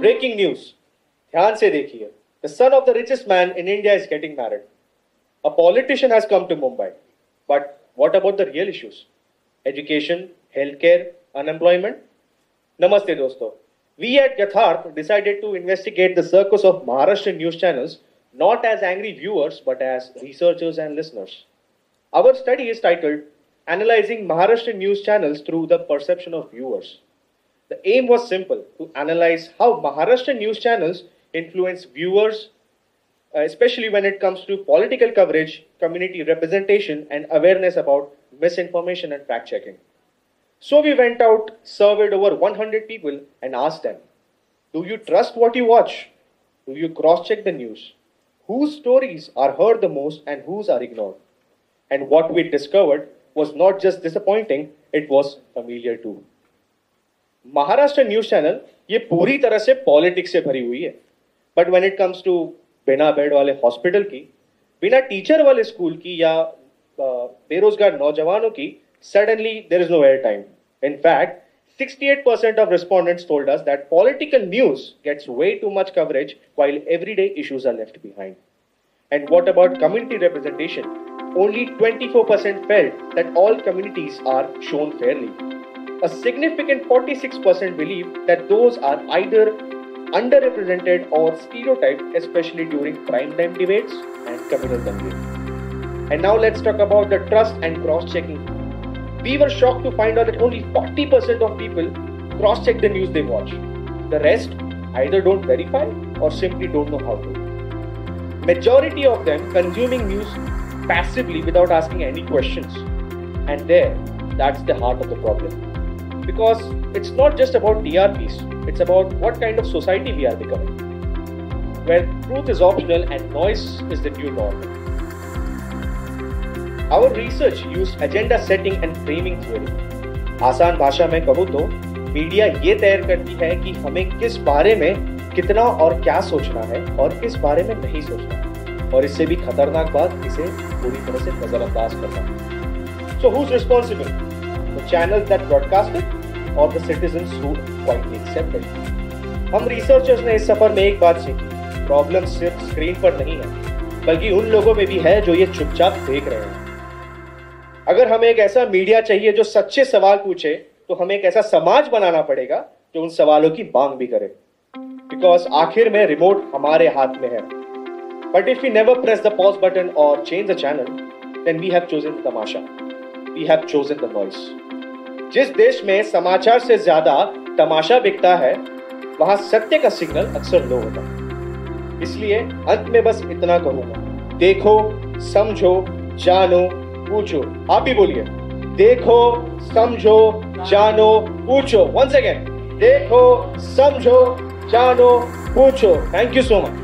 Breaking news. ध्यान से देखिए. The son of the richest man in India is getting married. A politician has come to Mumbai. But what about the real issues? Education, healthcare, unemployment? Namaste दोस्तों. We at Yatharth decided to investigate the circus of Maharashtrian news channels not as angry viewers but as researchers and listeners. Our study is titled Analyzing Maharashtrian News Channels Through the Perception of Viewers. The aim was simple, to analyze how Maharashtrian news channels influence viewers, especially when it comes to political coverage, community representation, and awareness about misinformation and fact-checking. So we went out, surveyed over 100 people, and asked them, do you trust what you watch? Do you cross-check the news? Whose stories are heard the most and whose are ignored? And what we discovered was not just disappointing, it was familiar too. Maharashtra news channel ये पूरी तरह से politics से भरी हुई है. But when it comes to बिना bed वाले हॉस्पिटल की, बिना टीचर वाले स्कूल की या बेरोजगार नौजवानों की, suddenly there is no airtime. In fact, 68% of respondents told us that political news gets way too much coverage while everyday issues are left behind. And what about community representation? Only 24% felt that all communities are shown fairly. A significant 46% believe that those are either underrepresented or stereotyped, especially during prime time debates and communal dangers. And now let's talk about the trust and cross-checking. We were shocked to find out that only 40% of people cross-check the news they watch. The rest either don't verify or simply don't know how to. Majority of them consuming news passively without asking any questions. And that's the heart of the problem. Because it's not just about TRPs, it's about what kind of society we are becoming, where truth is optional and noise is the new normal. Our research used agenda setting and framing theory. आसान भाषा में कहूँ तो media ये तय करती है कि हमें किस बारे में कितना और क्या सोचना है और किस बारे में नहीं सोचना, और इससे भी खतरनाक बात, इसे पूरी तरह से नजरअंदाज करना. So who's responsible? The channels that broadcast it or the citizens who quietly accept it? हम रिसर्चर्स ने इस सफर में एक बात सीखी, प्रॉब्लम सिर्फ स्क्रीन पर नहीं है, बल्कि उन लोगों में भी है जो ये चुपचाप देख रहे हैं. अगर हमें एक ऐसा मीडिया चाहिए जो सच्चे सवाल पूछे, तो हमें एक ऐसा समाज बनाना पड़ेगा जो उन सवालों की मांग भी करे. बिकॉज आखिर में रिमोट हमारे हाथ में है. But if we never press the pause button और change the channel, then we have chosen tamasha, we have chosen the noise. जिस देश में समाचार से ज्यादा तमाशा बिकता है, वहां सत्य का सिग्नल अक्सर लो होता है. इसलिए अंत में बस इतना कहूंगा, देखो, समझो, जानो, पूछो. आप भी बोलिए, देखो, समझो, जानो, पूछो. वंस अगेन, देखो, समझो, जानो, पूछो. Thank you so much.